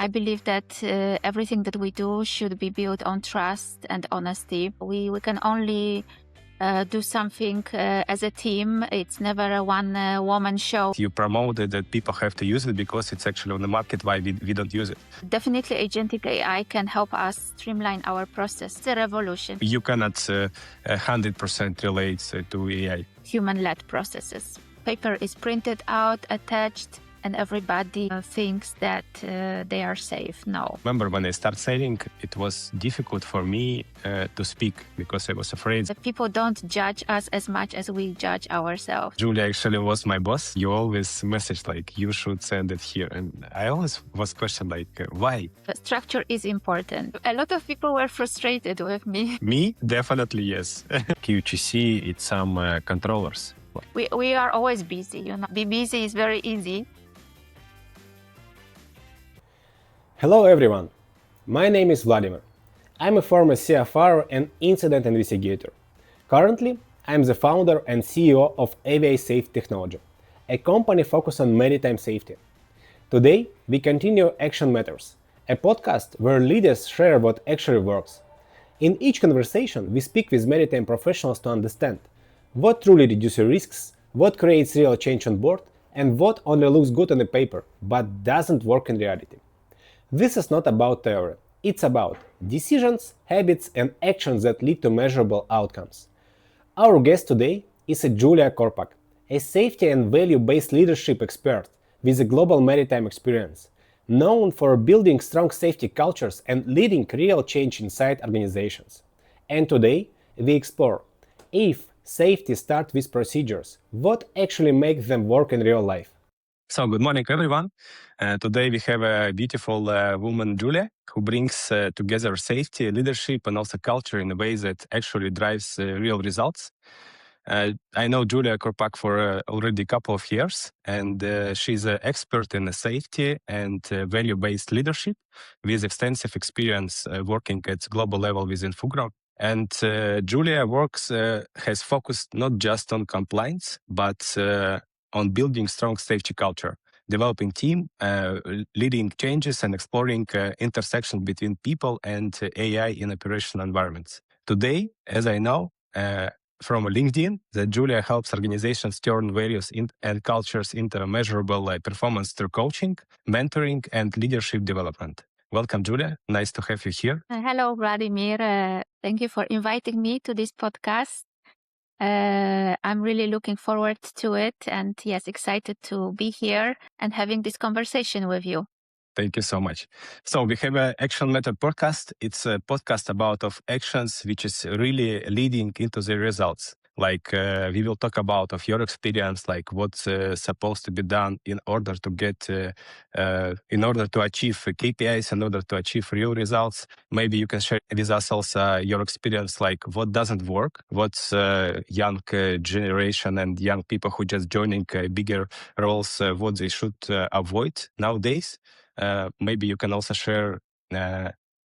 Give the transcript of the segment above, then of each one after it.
I believe that everything that we do should be built on trust and honesty. We can only do something as a team. It's never a one-woman show. You promoted that people have to use it because it's actually on the market. Why we don't use it? Definitely, Agentic AI can help us streamline our process. It's a revolution. You cannot 100% relate to AI. Human-led processes. Paper is printed out, attached, and everybody thinks that they are safe. No. Remember when I started selling, it was difficult for me to speak because I was afraid. The people don't judge us as much as we judge ourselves. Julia actually was my boss. You always messaged like, you should send it here. And I always was questioned like, why? The structure is important. A lot of people were frustrated with me. Me? Definitely yes. QHSE, it's some controllers. We are always busy, you know. Be busy is very easy. Hello everyone, my name is Vladimir. I'm a former CFR and incident investigator. Currently, I'm the founder and CEO of AVA Safe Technology, a company focused on maritime safety. Today, we continue Action Matters, a podcast where leaders share what actually works. In each conversation, we speak with maritime professionals to understand what truly reduces risks, what creates real change on board, and what only looks good on the paper but doesn't work in reality. This is not about theory, it's about decisions, habits, and actions that lead to measurable outcomes. Our guest today is Julia Kropak, a safety and value-based leadership expert with a global maritime experience, known for building strong safety cultures and leading real change inside organizations. And today, we explore if safety starts with procedures, what actually makes them work in real life. So good morning, everyone. Today we have a beautiful woman, Julia, who brings together safety, leadership, and also culture in a way that actually drives real results. I know Julia Kropak for already a couple of years, and she's an expert in safety and value-based leadership with extensive experience working at global level within Fugro. And Julia has focused not just on compliance, but on building strong safety culture, developing team, leading changes, and exploring intersection between people and AI in operational environments. Today, as I know from LinkedIn, that Julia helps organizations turn values and cultures into measurable performance through coaching, mentoring, and leadership development. Welcome, Julia. Nice to have you here. Hello, Vladimir. Thank you for inviting me to this podcast. I'm really looking forward to it, and yes, excited to be here and having this conversation with you. Thank you so much. So we have an Action Matter podcast. It's a podcast about actions which is really leading into the results. Like we will talk about your experience, like what's supposed to be done in order to achieve KPIs, in order to achieve real results. Maybe you can share with us also your experience, like what doesn't work, what's young generation and young people who just joining bigger roles, what they should avoid nowadays. Maybe you can also share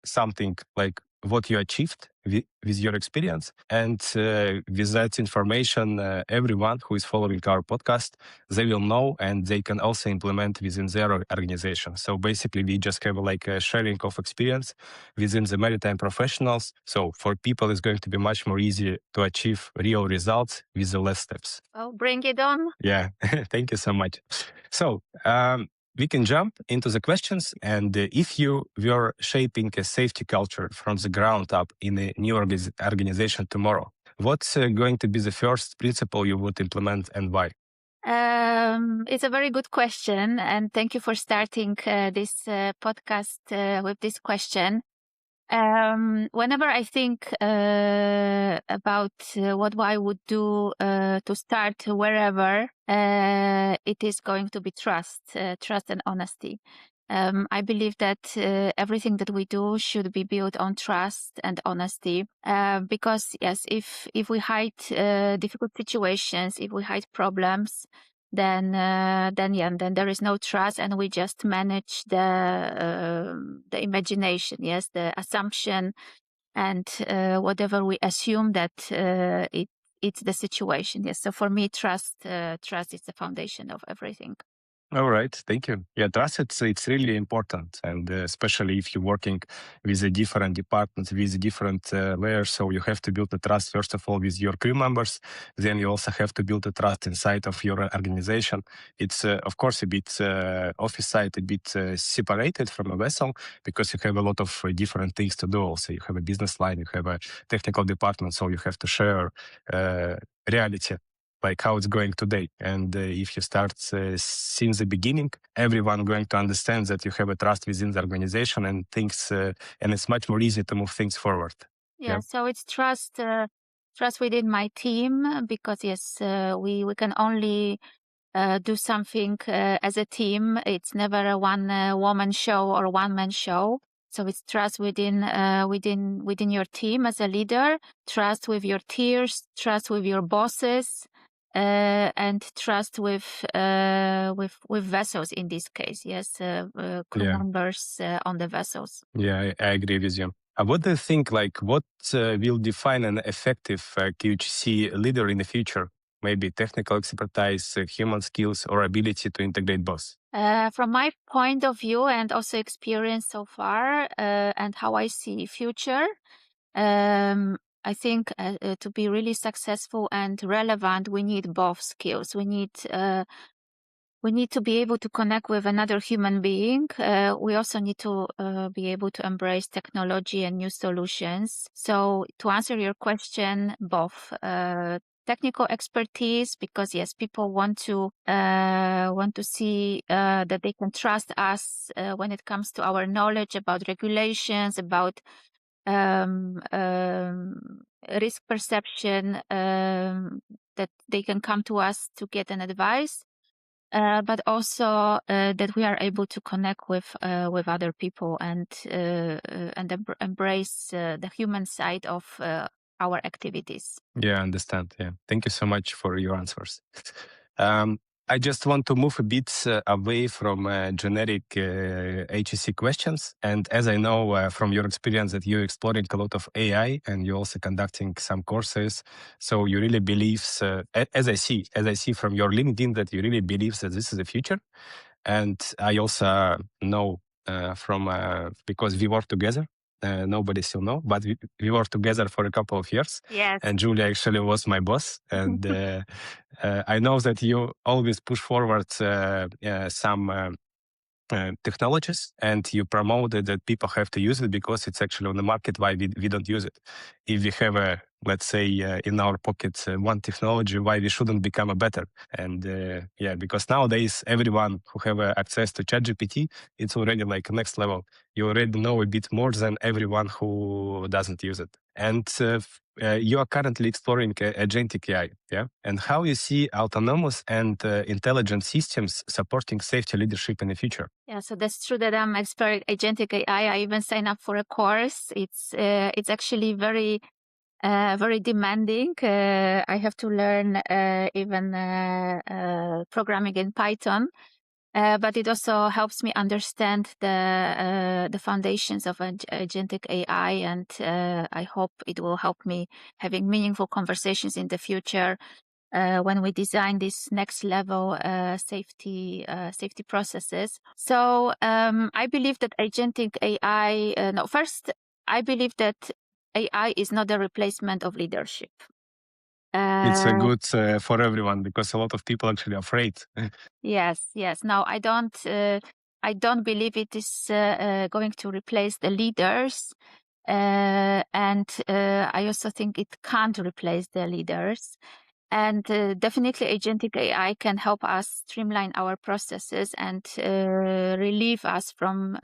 something like what you achieved with your experience. And with that information, everyone who is following our podcast, they will know and they can also implement within their organization. So basically, we just have like a sharing of experience within the maritime professionals. So for people, it's going to be much more easy to achieve real results with the less steps. Oh, bring it on. Yeah, thank you so much. So, we can jump into the questions. And if you were shaping a safety culture from the ground up in a new organization tomorrow, what's going to be the first principle you would implement and why? It's a very good question. And thank you for starting this podcast with this question. Whenever I think about what I would do to start wherever, it is going to be trust and honesty. I believe that everything that we do should be built on trust and honesty. Because yes, if we hide difficult situations, if we hide problems, then there is no trust, and we just manage the imagination, yes, the assumption, and whatever we assume that it's the situation. Yes, so for me, trust is the foundation of everything. All right, thank you. Yeah, trust, it's really important, and especially if you're working with a different departments, with different layers, so you have to build the trust, first of all, with your crew members, then you also have to build the trust inside of your organization. It's, of course, a bit office side, a bit separated from a vessel, because you have a lot of different things to do also. You have a business line, you have a technical department, so you have to share reality, like how it's going today. And if you start since the beginning, everyone going to understand that you have a trust within the organization and things, and it's much more easy to move things forward. Yeah, so it's trust within my team, because yes, we can only do something as a team. It's never a one woman show or one man show. So it's trust within your team as a leader, trust with your tiers, trust with your bosses, and trust with vessels in this case. Yes, crew members on the vessels. Yeah, I agree with you. What do you think, like, what will define an effective QHC leader in the future? Maybe technical expertise, human skills, or ability to integrate both? From my point of view and also experience so far, and how I see future, I think to be really successful and relevant, we need both skills. We need to be able to connect with another human being. We also need to be able to embrace technology and new solutions. So to answer your question, both technical expertise, because yes, people want to see that they can trust us when it comes to our knowledge about regulations, about risk perception, that they can come to us to get an advice. But also that we are able to connect with other people and embrace the human side of our activities. Yeah, I understand. Yeah. Thank you so much for your answers. I just want to move a bit away from generic HSE questions. And as I know from your experience that you're exploring a lot of AI and you're also conducting some courses, so you really believe, as I see from your LinkedIn, that you really believe that this is the future. And I also know because we work together. Nobody still know, but we worked together for a couple of years. Yes. And Julia actually was my boss. And I know that you always push forward some technologies, and you promoted that people have to use it because it's actually on the market. Why we don't use it? If we have let's say in our pocket one technology, why we shouldn't become a better? And because nowadays everyone who have access to ChatGPT, it's already like next level. You already know a bit more than everyone who doesn't use it. And you are currently exploring Agentic AI, yeah? And how you see autonomous and intelligent systems supporting safety leadership in the future? Yeah, so that's true that I'm exploring Agentic AI. I even signed up for a course. It's actually very demanding. I have to learn even programming in Python. But it also helps me understand the foundations of Agentic AI, and I hope it will help me having meaningful conversations in the future when we design this next level safety processes. So I believe that Agentic AI. First, I believe that AI is not a replacement of leadership. It's a good for everyone, because a lot of people actually are afraid. Yes. No, I don't believe it is going to replace the leaders. And I also think it can't replace the leaders. And definitely Agentic AI can help us streamline our processes and relieve us from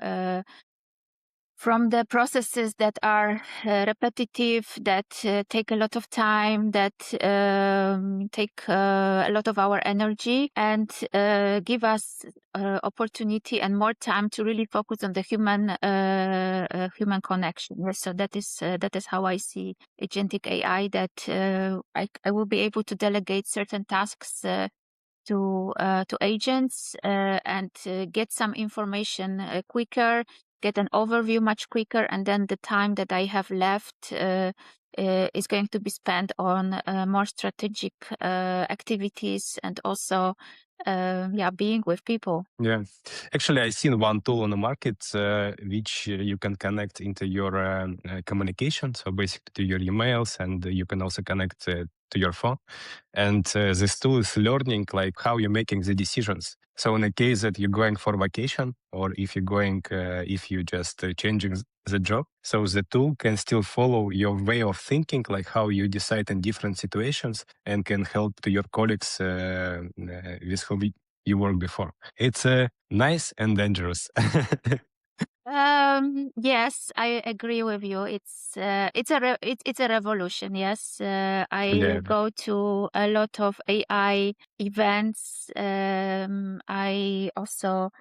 the processes that are repetitive, that take a lot of time, that take a lot of our energy, and give us opportunity and more time to really focus on the human connection. So that is how I see Agentic AI, that I will be able to delegate certain tasks to agents and get some information quicker, get an overview much quicker, and then the time that I have left is going to be spent on more strategic activities and also being with people. Yeah, actually, I've seen one tool on the market which you can connect into your communication. So basically to your emails, and you can also connect to your phone. And this tool is learning like how you're making the decisions. So in the case that you're going for vacation, or if you're going, if you just changing the job, so the tool can still follow your way of thinking, like how you decide in different situations, and can help to your colleagues with whom you worked before. It's nice and dangerous. Yes, I agree with you. It's a revolution. Yes, I Yeah. go to a lot of AI events. I also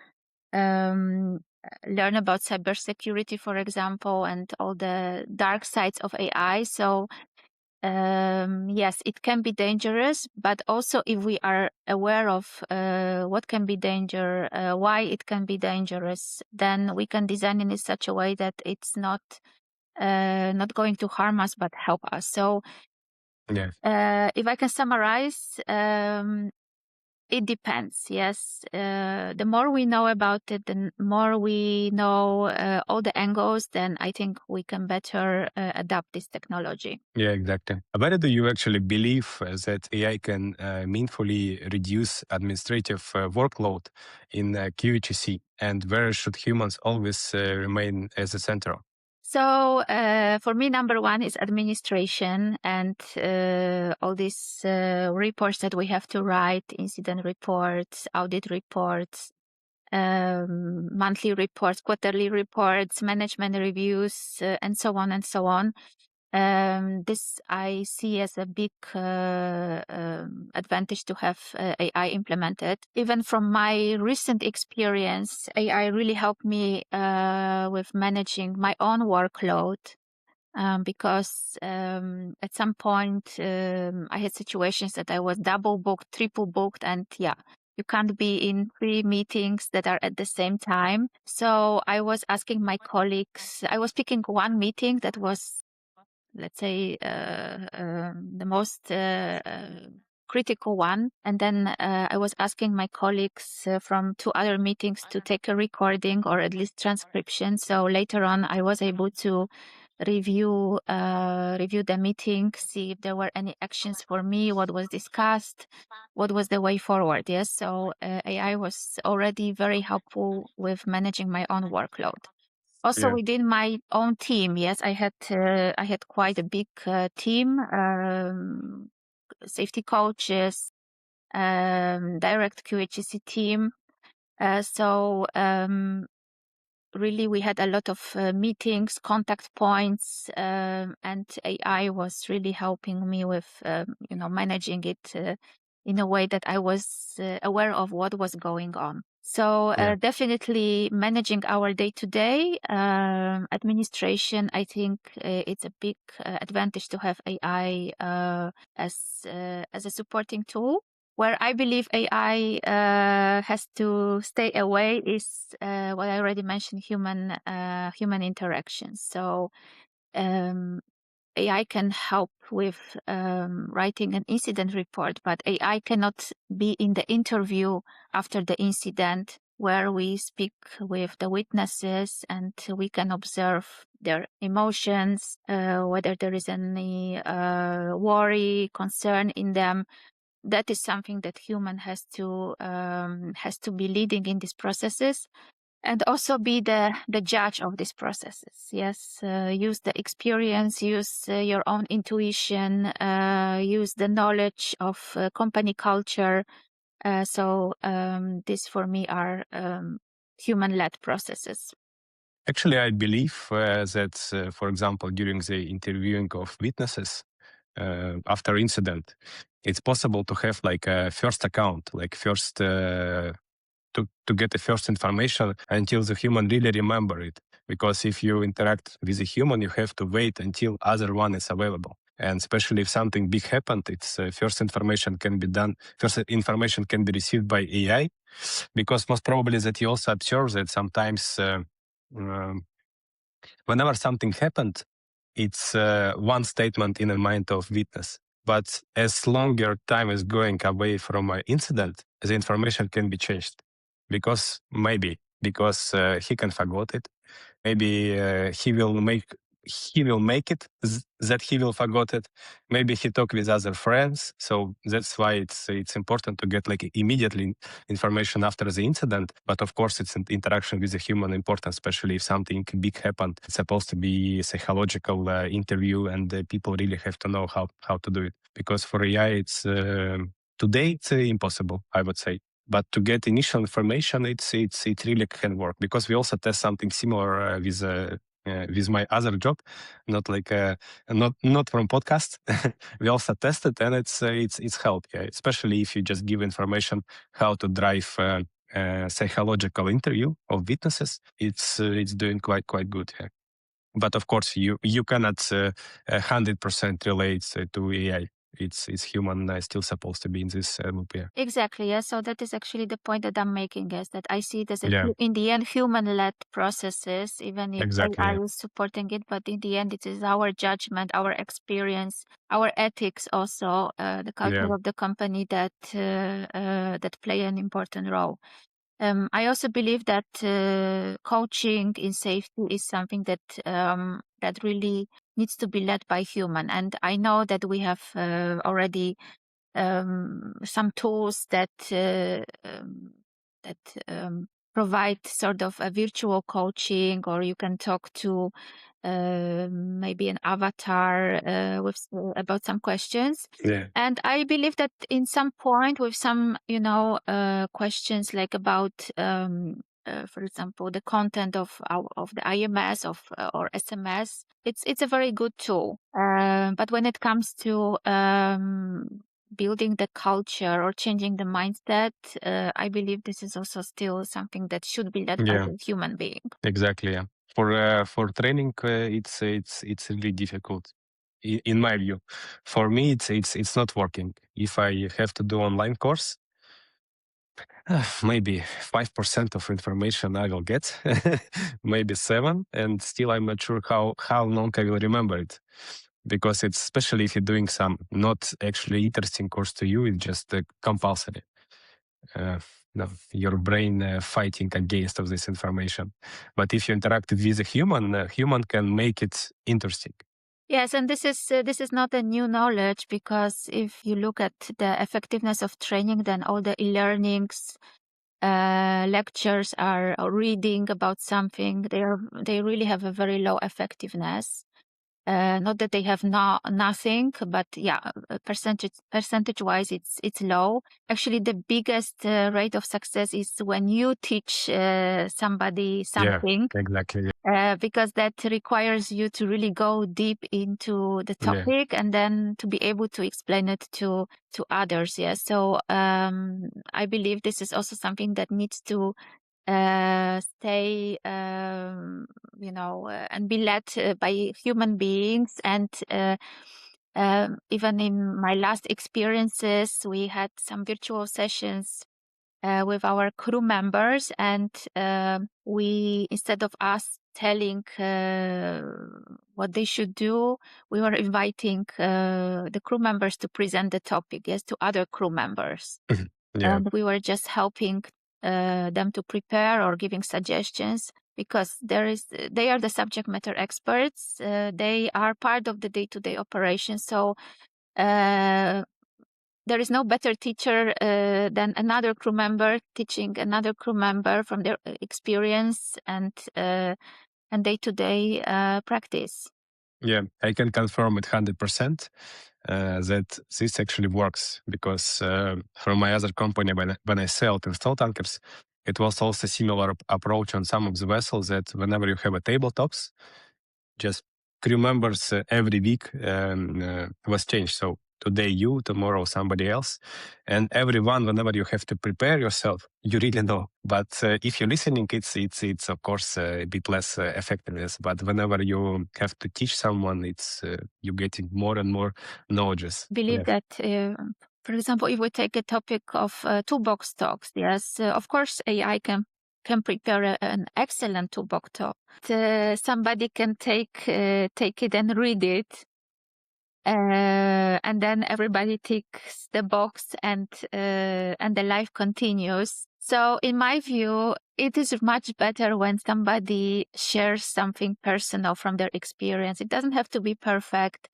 learn about cybersecurity, for example, and all the dark sides of AI. So yes, it can be dangerous, but also if we are aware of what can be danger, why it can be dangerous, then we can design it in such a way that it's not going to harm us but help us. So if I can summarize, it depends. Yes, the more we know about it, the more we know all the angles, then I think we can better adapt this technology. Yeah, exactly. Whether do you actually believe that AI can meaningfully reduce administrative workload in QHSE, and where should humans always remain as the center? So for me, number one is administration and all these reports that we have to write, incident reports, audit reports, monthly reports, quarterly reports, management reviews, and so on and so on. This I see as a big advantage to have AI implemented. Even from my recent experience, AI really helped me with managing my own workload. Because at some point I had situations that I was double booked, triple booked, and you can't be in 3 meetings that are at the same time. So I was asking my colleagues, I was picking one meeting that was, let's say, the most critical one. And then I was asking my colleagues from 2 other meetings to take a recording or at least transcription. So later on, I was able to review the meeting, see if there were any actions for me, what was discussed, what was the way forward. Yes, so AI was already very helpful with managing my own workload. Also within my own team, yes, I had quite a big team, safety coaches, direct QHSE team. So really, we had a lot of meetings, contact points, and AI was really helping me with, managing it in a way that I was aware of what was going on. So definitely managing our day-to-day administration, I think it's a big advantage to have AI as a supporting tool. Where I believe AI has to stay away is what I already mentioned: human interactions. So AI can help with writing an incident report, but AI cannot be in the interview after the incident, where we speak with the witnesses and we can observe their emotions, whether there is any worry, concern in them. That is something that human has to be leading in these processes, and also be the judge of these processes. Yes, use the experience, use your own intuition, use the knowledge of company culture. So these for me are human-led processes. Actually, I believe that, for example, during the interviewing of witnesses after incident, it's possible to have like a first account, like first to get the first information until the human really remember it. Because if you interact with a human, you have to wait until other one is available. And especially if something big happened, it's first information can be received by AI, because most probably that you also observe that sometimes whenever something happened, it's one statement in the mind of witness. But as longer time is going away from an incident, the information can be changed because he can forget it. Maybe he will make it that he will forget it. Maybe he talk with other friends. So that's why it's important to get like immediately information after the incident. But of course, it's an interaction with the human important, especially if something big happened. It's supposed to be a psychological interview, and people really have to know how to do it. Because for AI, it's today it's impossible, I would say. But to get initial information, it really can work, because we also test something similar with my other job, not like not from podcast. We also tested, and it's helped, yeah. Especially if you just give information how to drive psychological interview of witnesses, it's doing quite good. Yeah. But of course, you cannot 100% relate to AI. It's human still supposed to be in this loop. Yeah. Exactly. Yeah. So that is actually the point that I'm making, is that I see it as Yeah. in the end human-led processes, even if Exactly, AI yeah. is supporting it. But in the end, it is our judgment, our experience, our ethics, also the culture Yeah. of the company that that play an important role. I also believe that coaching in safety is something that that really needs to be led by human. And I know that we have already some tools that provide sort of a virtual coaching, or you can talk to maybe an avatar about some questions. Yeah. And I believe that in some point, with some questions like about for example, the content of the IMS or SMS, it's a very good tool. But when it comes to building the culture or changing the mindset, I believe this is also still something that should be led by Yeah. a human being. Exactly, yeah. For training, it's really difficult, in my view. For me, it's not working. If I have to do online course, maybe 5% of information I will get, maybe 7, and still I'm not sure how long I will remember it. Because it's, especially if you're doing some not actually interesting course to you, it's just compulsory. No, your brain fighting against of this information. But if you interact with a human can make it interesting. Yes, and this is not a new knowledge, because if you look at the effectiveness of training, then all the e-learnings, lectures are reading about something, they really have a very low effectiveness. Not that they have nothing, but yeah, percentage wise, it's low. Actually, the biggest rate of success is when you teach somebody something. Yeah, exactly. Because that requires you to really go deep into the topic, and then to be able to explain it to others. Yeah. So I believe this is also something that needs to stay, and be led by human beings. And even in my last experiences, we had some virtual sessions with our crew members, and we, instead of us telling what they should do, we were inviting the crew members to present the topic, yes, to other crew members. Yeah. And we were just helping them to prepare or giving suggestions, because they are the subject matter experts. They are part of the day-to-day operation. So there is no better teacher than another crew member teaching another crew member from their experience and day-to-day practice. Yeah, I can confirm it 100% that this actually works, because from my other company, when I sailed in install tankers, it was also similar approach on some of the vessels, that whenever you have a tabletops, just crew members every week was changed. So today you, tomorrow somebody else. And everyone, whenever you have to prepare yourself, you really know. But if you're listening, it's of course a bit less effectiveness. But whenever you have to teach someone, it's you're getting more and more knowledges. Believe that, for example, if we take a topic of toolbox talks, yes, of course AI can can prepare an excellent Toolbox talk. Somebody can take it and read it, and then everybody ticks the box, and the life continues. So in my view, it is much better when somebody shares something personal from their experience. It doesn't have to be perfect.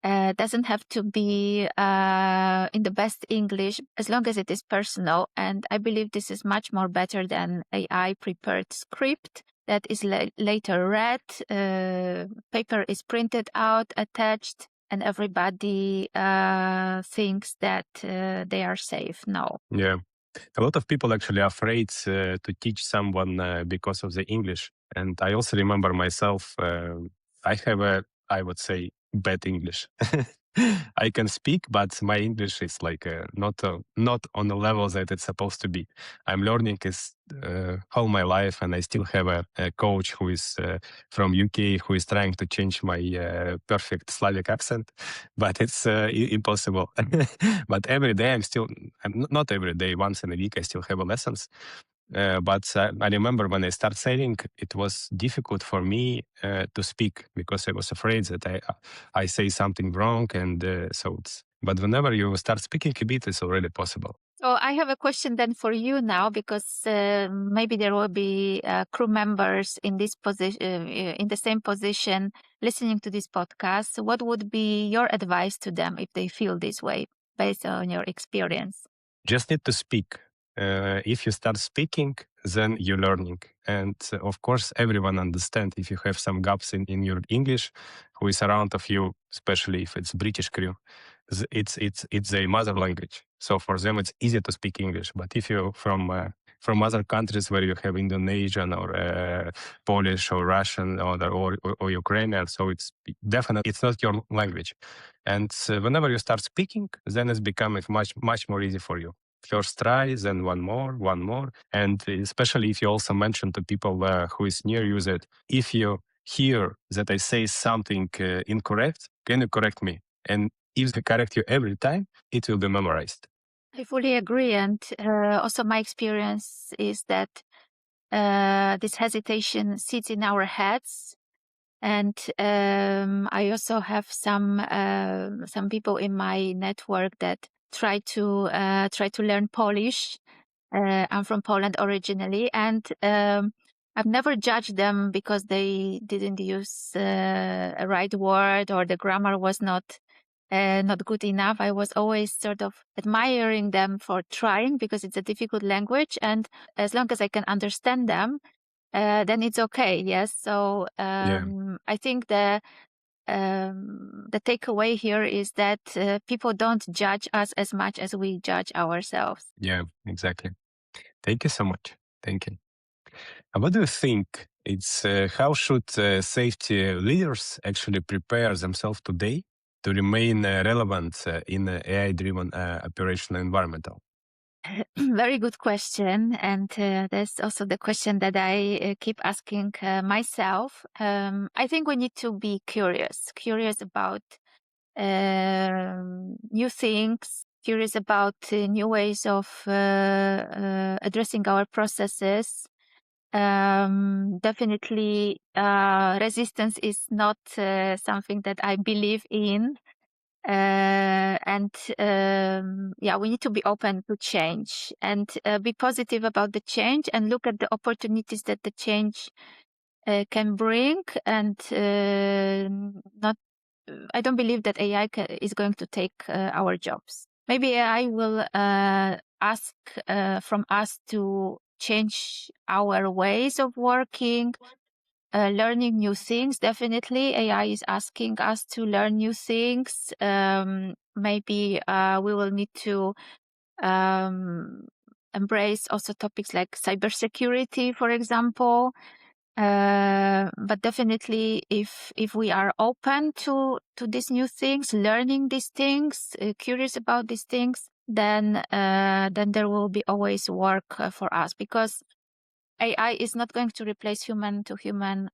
Doesn't have to be in the best English, as long as it is personal. And I believe this is much more better than AI prepared script that is later read, paper is printed out, attached, and everybody thinks that they are safe. No. Yeah. A lot of people actually are afraid to teach someone because of the English. And I also remember myself, I have I would say, bad English. I can speak, but my English is like not on the level that it's supposed to be. I'm learning is all my life, and I still have a coach who is from UK who is trying to change my perfect Slavic accent, but it's impossible. But every day I'm not every day, once in a week I still have lessons. But I remember when I started sailing, it was difficult for me to speak because I was afraid that I say something wrong, and But whenever you start speaking a bit, it's already possible. Oh, I have a question then for you now, because maybe there will be crew members in this position, in the same position, listening to this podcast. What would be your advice to them if they feel this way, based on your experience? Just need to speak. If you start speaking, then you're learning. And of course, everyone understands if you have some gaps in your English, who is around of you, especially if it's British crew, it's their mother language. So for them, it's easier to speak English. But if you're from other countries where you have Indonesian or Polish or Russian or Ukrainian, so it's definitely, it's not your language. And whenever you start speaking, then it's becoming much more easy for you. First try, then one more. And especially if you also mention to people who is near you that if you hear that I say something incorrect, can you correct me? And if they correct you every time, it will be memorized. I fully agree. And also my experience is that this hesitation sits in our heads. And I also have some people in my network that try to learn Polish. I'm from Poland originally, and I've never judged them because they didn't use a right word or the grammar was not good enough. I was always sort of admiring them for trying, because it's a difficult language, and as long as I can understand them, then it's okay. Yes. So I think the takeaway here is that people don't judge us as much as we judge ourselves. Yeah, exactly. Thank you so much. Thank you. What do you think? It's how should safety leaders actually prepare themselves today to remain relevant in an AI-driven operational environment? Very good question. And there's also the question that I keep asking myself. I think we need to be curious about new things, curious about new ways of addressing our processes. Definitely, resistance is not something that I believe in. And we need to be open to change and be positive about the change and look at the opportunities that the change can bring. And not, I don't believe that AI is going to take our jobs. Maybe AI will ask from us to change our ways of working, learning new things. Definitely, AI is asking us to learn new things. Maybe we will need to embrace also topics like cybersecurity, for example. But definitely, if we are open to these new things, learning these things, curious about these things, then there will be always work for us, because AI is not going to replace human-to-human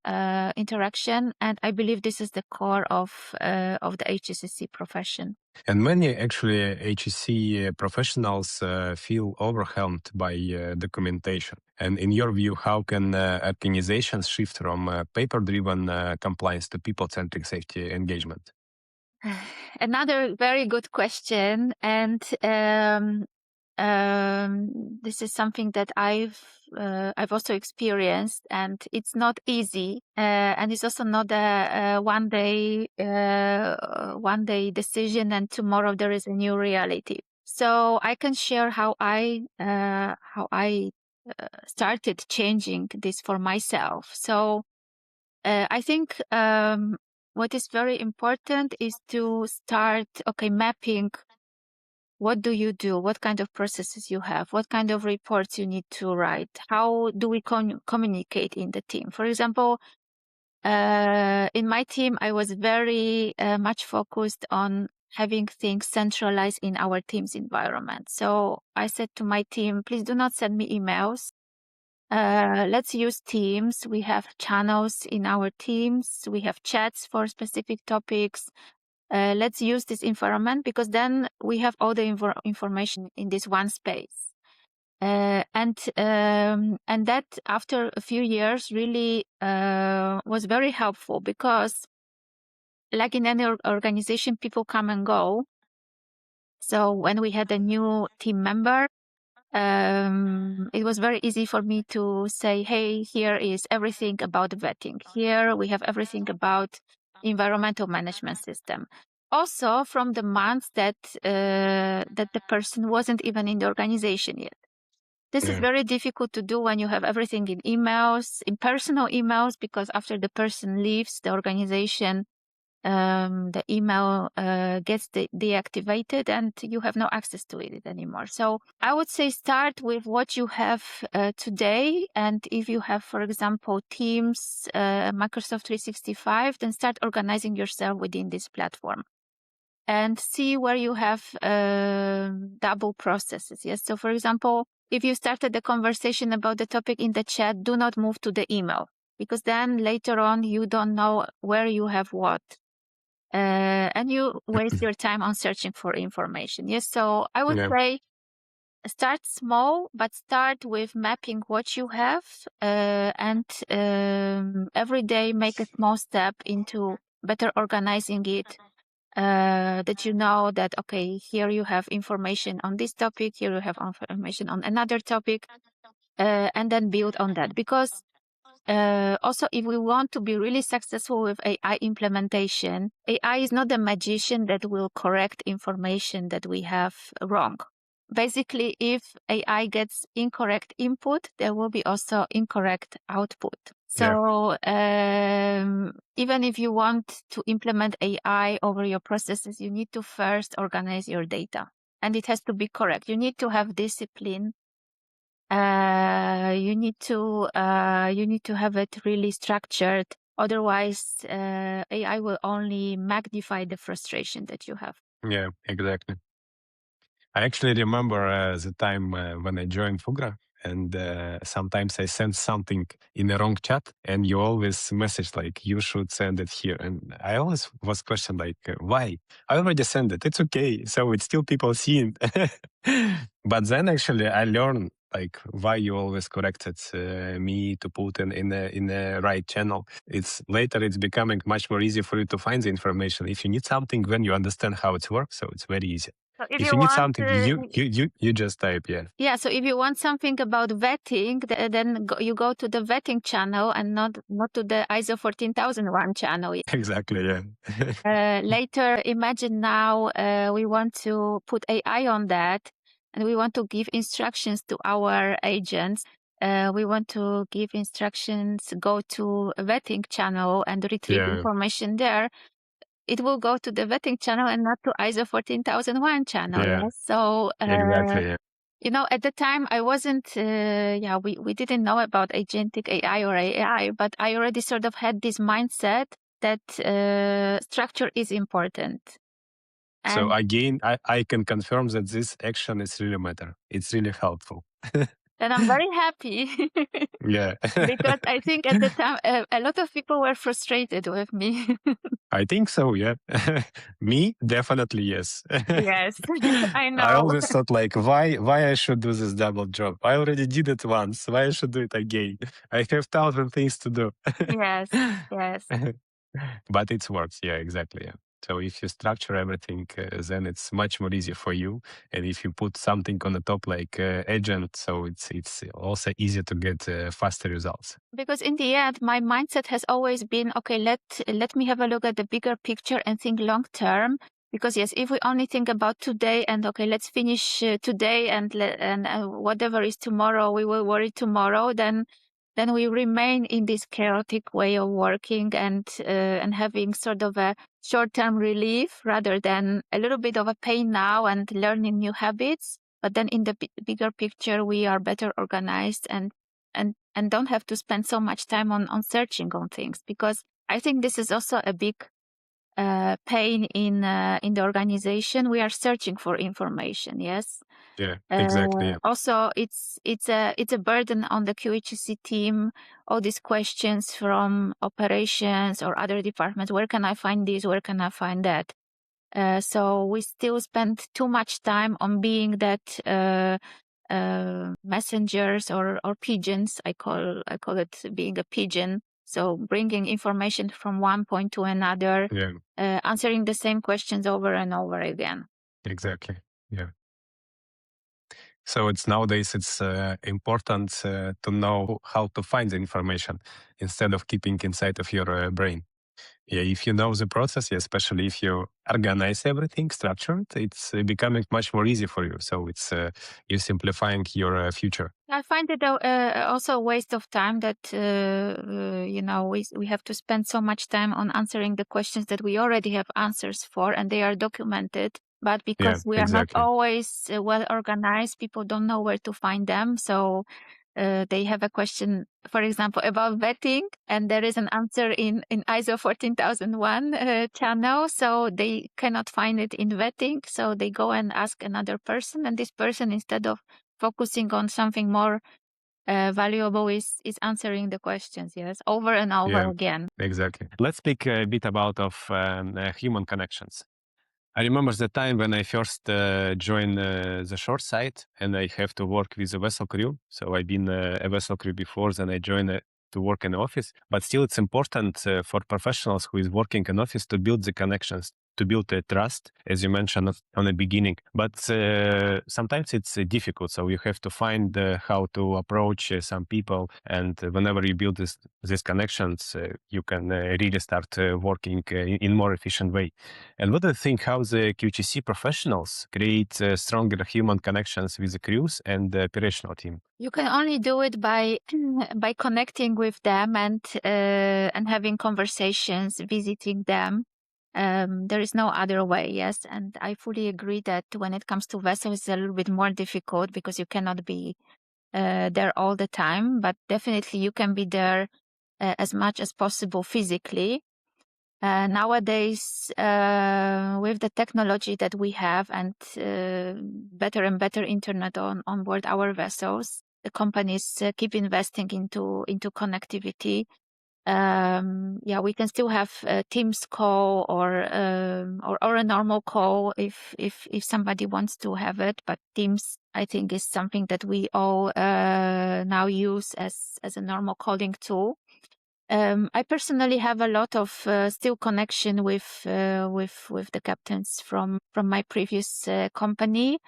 interaction, and I believe this is the core of the HSSE profession. And many actually HSE professionals feel overwhelmed by documentation. And in your view, how can organizations shift from paper-driven compliance to people-centric safety engagement? Another very good question, and this is something that I've also experienced, and it's not easy, and it's also not a one day decision, and tomorrow there is a new reality. So I can share how I started changing this for myself. So I think what is very important is to start mapping. What do you do? What kind of processes you have? What kind of reports you need to write? How do we communicate in the team? For example, in my team, I was very much focused on having things centralized in our team's environment. So I said to my team, please do not send me emails. Let's use Teams. We have channels in our Teams. We have chats for specific topics. Let's use this environment because then we have all the information in this one space. And that after a few years really was very helpful because like in any organization, people come and go. So when we had a new team member, it was very easy for me to say, hey, here is everything about vetting. Here we have everything about environmental management system. Also from the months that the person wasn't even in the organization yet. This is very difficult to do when you have everything in emails, in personal emails, because after the person leaves the organization, the email gets deactivated and you have no access to it anymore. So I would say start with what you have today. And if you have, for example, Teams, Microsoft 365, then start organizing yourself within this platform and see where you have double processes. Yes. So for example, if you started the conversation about the topic in the chat, do not move to the email because then later on you don't know where you have what. And you waste your time on searching for information. Yes, so I would say start small, but start with mapping what you have and every day make a small step into better organizing it. That you know that, okay, here you have information on this topic, here you have information on another topic, and then build on that. Because also, if we want to be really successful with AI implementation, AI is not a magician that will correct information that we have wrong. Basically, if AI gets incorrect input, there will be also incorrect output. So even if you want to implement AI over your processes, you need to first organize your data. And it has to be correct. You need to have discipline. You need to have it really structured. Otherwise, AI will only magnify the frustration that you have. Yeah, exactly. I actually remember the time when I joined Fugra, and sometimes I send something in the wrong chat, and you always message like, you should send it here. And I always was questioned like, why? I already sent it. It's okay. So it's still people seeing. But then actually I learned like why you always corrected me to put in the right channel. It's becoming much more easy for you to find the information. If you need something, when you understand how it works, so it's very easy. So if you need something, you just type, Yeah, so if you want something about vetting, then you go to the vetting channel and not to the ISO 14001 channel. Exactly, yeah. Later, imagine now we want to put AI on that and we want to give instructions to our agents. We want to give instructions, go to a vetting channel and retrieve information there. It will go to the vetting channel and not to ISO 14001 channel. Yeah. Yes? So, Exactly, yeah. you know, at the time I wasn't, we didn't know about agentic AI or AI, but I already sort of had this mindset that structure is important. And so again, I can confirm that this action is really matter. It's really helpful. And I'm very happy Yeah. because I think at the time a lot of people were frustrated with me. I think so, yeah. Me, definitely yes. Yes, I I know. always thought like, why I should do this double job? I already did it once. Why I should do it again? I have 1,000 things to do. Yes, yes. But it works, yeah, exactly. Yeah. So if you structure everything, then it's much more easier for you. And if you put something on the top like agent, so it's also easier to get faster results. Because in the end, my mindset has always been, okay, let me have a look at the bigger picture and think long term. Because yes, if we only think about today and okay, let's finish today and whatever is tomorrow, we will worry tomorrow. Then we remain in this chaotic way of working and having sort of a short-term relief rather than a little bit of a pain now and learning new habits. But then in the bigger picture, we are better organized and don't have to spend so much time on searching on things, because I think this is also a big pain in the organization. We are searching for information. Yes. Yeah, exactly. Yeah. Also, it's a burden on the QHSE team. All these questions from operations or other departments. Where can I find this? Where can I find that? So we still spend too much time on being that messengers or pigeons. I call it being a pigeon. So bringing information from one point to another, Yeah, answering the same questions over and over again. exactly. Yeah. So nowadays it's important to know how to find the information instead of keeping inside of your brain. Yeah, if you know the process, yeah, especially if you organize everything structured, it's becoming much more easy for you. So it's you're simplifying your future. I find it also a waste of time that we have to spend so much time on answering the questions that we already have answers for, and they are documented. But Yeah, because we are not exactly. always well organized, people don't know where to find them. So they have a question, for example, about vetting, and there is an answer in ISO 14001 channel. So they cannot find it in vetting. So they go and ask another person, and this person, instead of focusing on something more valuable, is answering the questions, yes, over and over again. Exactly. Let's speak a bit about of human connections. I remember the time when I first joined the shore side and I have to work with a vessel crew. So I've been a vessel crew before, then I joined to work in office. But still, it's important for professionals who is working in office to build the connections, to build a trust, as you mentioned on the beginning. But sometimes it's difficult. So you have to find how to approach some people. And whenever you build these connections, you can really start working in more efficient way. And what do you think, how the QHSE professionals create stronger human connections with the crews and the operational team? You can only do it by connecting with them and having conversations, visiting them. There is no other way, yes. And I fully agree that when it comes to vessels, it's a little bit more difficult because you cannot be there all the time, but definitely you can be there as much as possible physically. Nowadays, with the technology that we have and better and better internet on board our vessels, the companies keep investing into connectivity. We can still have a Teams call or a normal call if somebody wants to have it. But Teams, I think, is something that we all now use as a normal calling tool. I personally have a lot of still connection with the captains from my previous company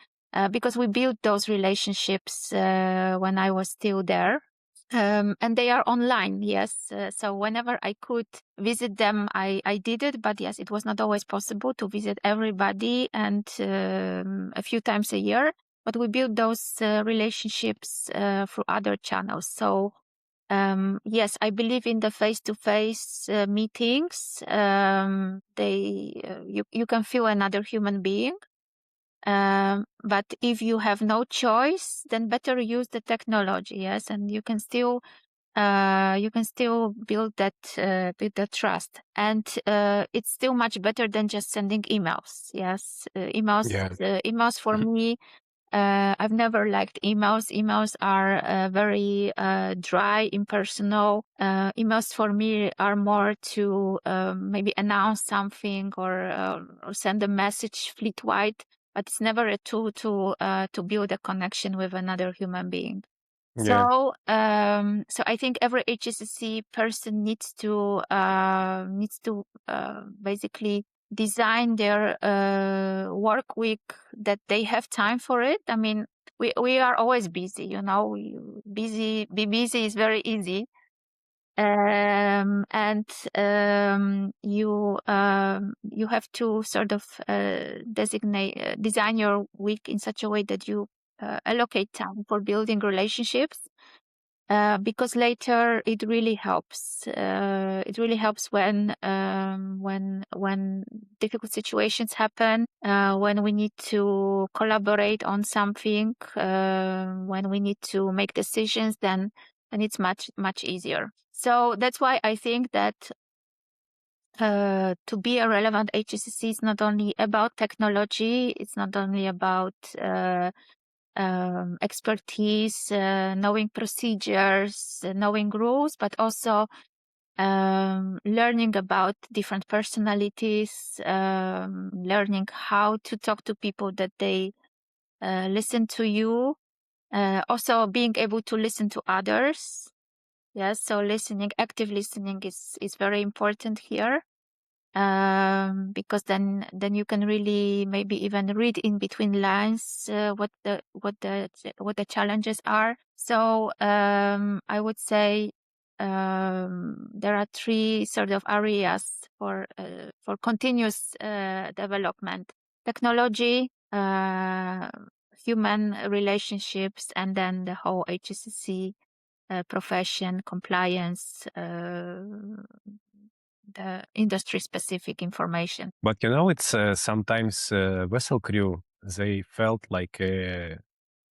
because we built those relationships when I was still there. And they are online, yes. So whenever I could visit them, I did it. But yes, it was not always possible to visit everybody and a few times a year. But we built those relationships through other channels. So yes, I believe in the face-to-face meetings. You can feel another human being. But if you have no choice, then better use the technology. Yes, and you can still build that trust, and it's still much better than just sending emails. Yes, emails for me I've never liked emails. Emails are very dry, impersonal. Emails for me are more to maybe announce something or send a message fleet-wide, but it's never a tool to build a connection with another human being. Yeah. So I think every HSC person needs to basically design their work week that they have time for it. I mean, we are always busy, you know. Be busy is very easy. You have to sort of design your week in such a way that you allocate time for building relationships, because later it really helps. It really helps when difficult situations happen, when we need to collaborate on something, when we need to make decisions. Then it's much easier. So that's why I think that to be a relevant HSC is not only about technology, it's not only about expertise, knowing procedures, knowing rules, but also learning about different personalities, learning how to talk to people that they listen to you, also being able to listen to others. Yes, so active listening is very important here. Because then you can really maybe even read in between lines what the challenges are. So I would say there are three sort of areas for continuous development: technology, human relationships, and then the whole HSC profession, compliance, the industry-specific information. But it's sometimes vessel crew, they felt like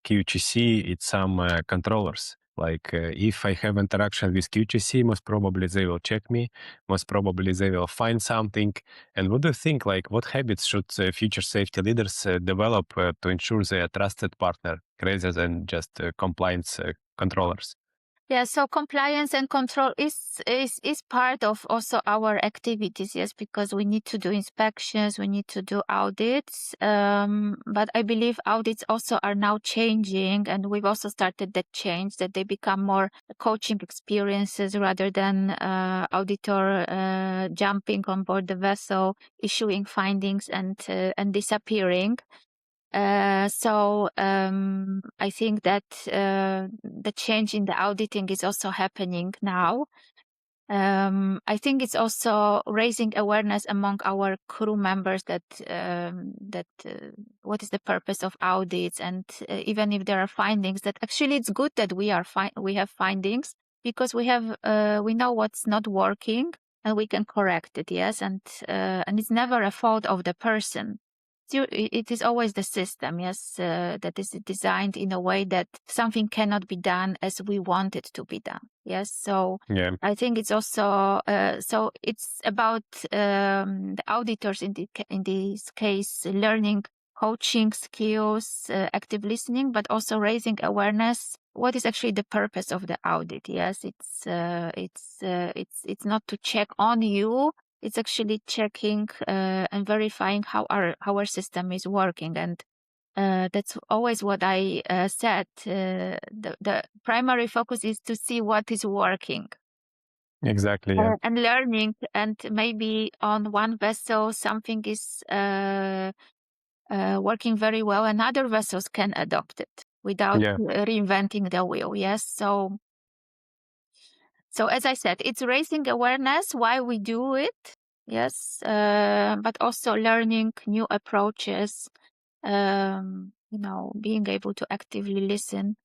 QHSE, it's some controllers. Like if I have interaction with QHSE, most probably they will check me. Most probably they will find something. And what do you think? Like, what habits should future safety leaders develop to ensure they are a trusted partner rather than just compliance controllers? Yeah, so compliance and control is part of also our activities, yes, because we need to do inspections, we need to do audits. But I believe audits also are now changing, and we've also started that change, that they become more coaching experiences rather than auditor jumping on board the vessel, issuing findings and disappearing. So I think that the change in the auditing is also happening now. I think it's also raising awareness among our crew members that what is the purpose of audits, and even if there are findings, that actually it's good that we have findings, because we know what's not working and we can correct it. Yes, and it's never a fault of the person. It is always the system, yes, that is designed in a way that something cannot be done as we want it to be done. Yes, so yeah. I think it's also so it's about the auditors in this case learning coaching skills, active listening, but also raising awareness. What is actually the purpose of the audit? Yes, it's not to check on you. It's actually checking and verifying how our system is working. And that's always what I said. The primary focus is to see what is working. Exactly, yeah. And learning, and maybe on one vessel something is working very well, and other vessels can adopt it without reinventing the wheel. Yes, so as I said, it's raising awareness why we do it. Yes, but also learning new approaches. Being able to actively listen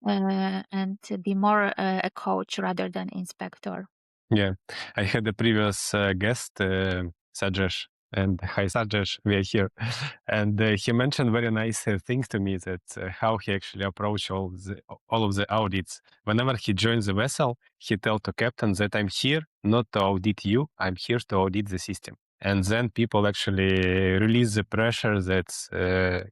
and to be more a coach rather than inspector. Yeah, I had a previous guest, Sajesh, and hi Sajesh, we are here. And he mentioned very nice things to me, that how he actually approached all of the audits. Whenever he joins the vessel, he tells the captain that I'm here not to audit you, I'm here to audit the system. And then people actually release the pressure that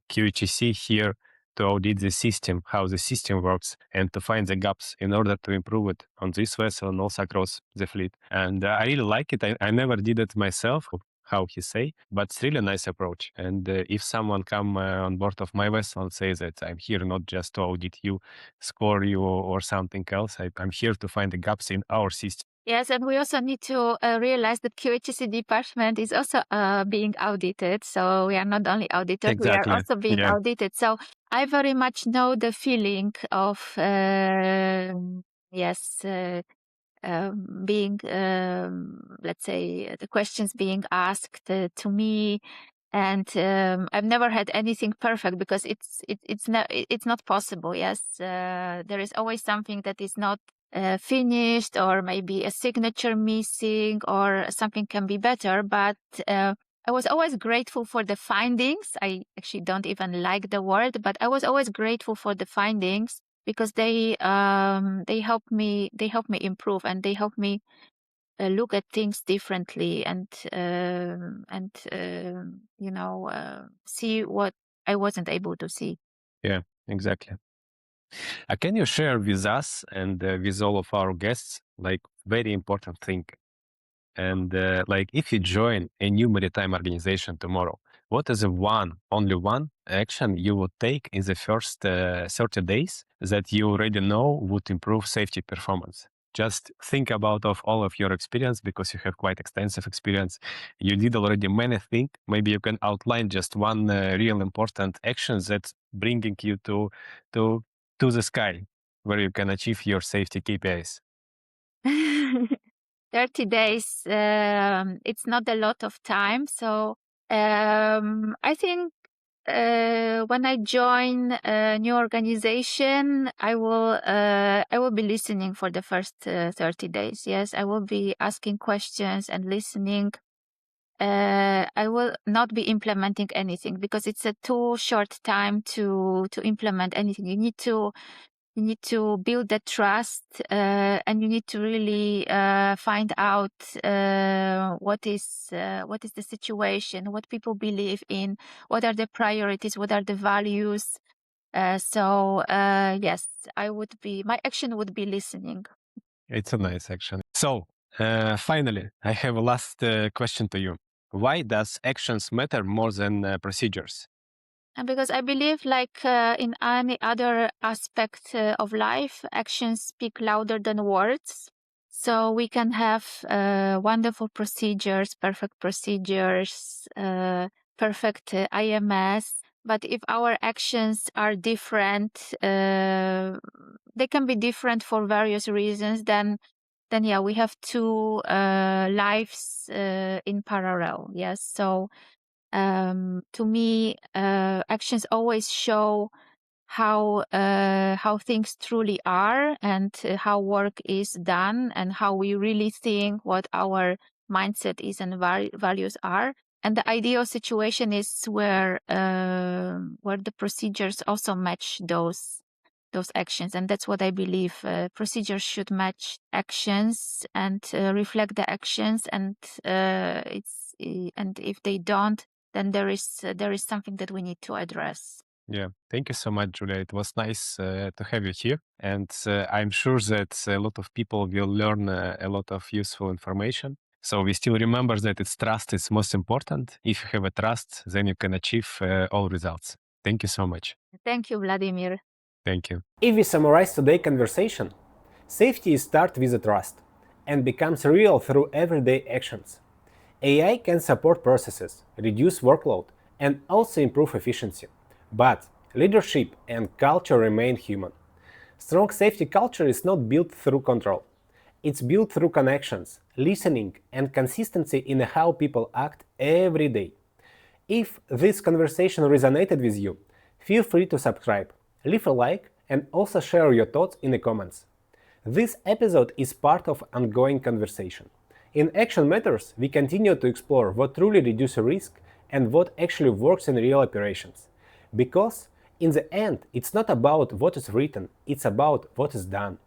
QHSE here to audit the system, how the system works, and to find the gaps in order to improve it on this vessel and also across the fleet. And I really like it. I never did it myself, how he say, but it's really a nice approach. And if someone come on board of my vessel and say that I'm here not just to audit you, score you, or something else, I'm here to find the gaps in our system. Yes, and we also need to realize that QHSE department is also being audited. So we are not only audited, Exactly. we are also being audited. So I very much know the feeling of, being, let's say, the questions being asked to me. And I've never had anything perfect because it's not possible. Yes, there is always something that is not finished, or maybe a signature missing, or something can be better. But I was always grateful for the findings. I actually don't even like the word, but I was always grateful for the findings because they help me improve, and they help me look at things differently, and see what I wasn't able to see. Yeah, exactly. Can you share with us and with all of our guests, like, very important thing? And like, if you join a new maritime organization tomorrow, what is only one action you would take in the first 30 days that you already know would improve safety performance? Just think about all of your experience, because you have quite extensive experience. You did already many things. Maybe you can outline just one real important action that's bringing you to the sky, where you can achieve your safety KPIs. 30 days, it's not a lot of time. So I think when I join a new organization, I will be listening for the first 30 days. Yes, I will be asking questions and listening. I will not be implementing anything because it's a too short time to implement anything. You need to build that trust, and you need to really find out what is the situation, what people believe in, what are the priorities, what are the values. So yes, my action would be listening. It's a nice action. So finally, I have a last question to you. Why does actions matter more than procedures? And because I believe, like in any other aspect of life, actions speak louder than words. So we can have wonderful procedures, perfect procedures, perfect IMS. But if our actions are different, they can be different for various reasons, then yeah, we have two lives in parallel. Yes. So to me, actions always show how things truly are, and how work is done, and how we really think, what our mindset is and values are. And the ideal situation is where the procedures also match those actions. And that's what I believe. Procedures should match actions and reflect the actions. And and if they don't, then there is something that we need to address. Yeah, thank you so much, Julia. It was nice to have you here. And I'm sure that a lot of people will learn a lot of useful information. So we still remember that it's trust is most important. If you have a trust, then you can achieve all results. Thank you so much. Thank you, Vladimir. Thank you. If we summarize today's conversation, safety starts with a trust and becomes real through everyday actions. AI can support processes, reduce workload, and also improve efficiency. But leadership and culture remain human. Strong safety culture is not built through control. It's built through connections, listening, and consistency in how people act every day. If this conversation resonated with you, feel free to subscribe, leave a like, and also share your thoughts in the comments. This episode is part of an ongoing conversation. In Action Matters, we continue to explore what truly reduces risk and what actually works in real operations. Because, in the end, it's not about what is written, it's about what is done.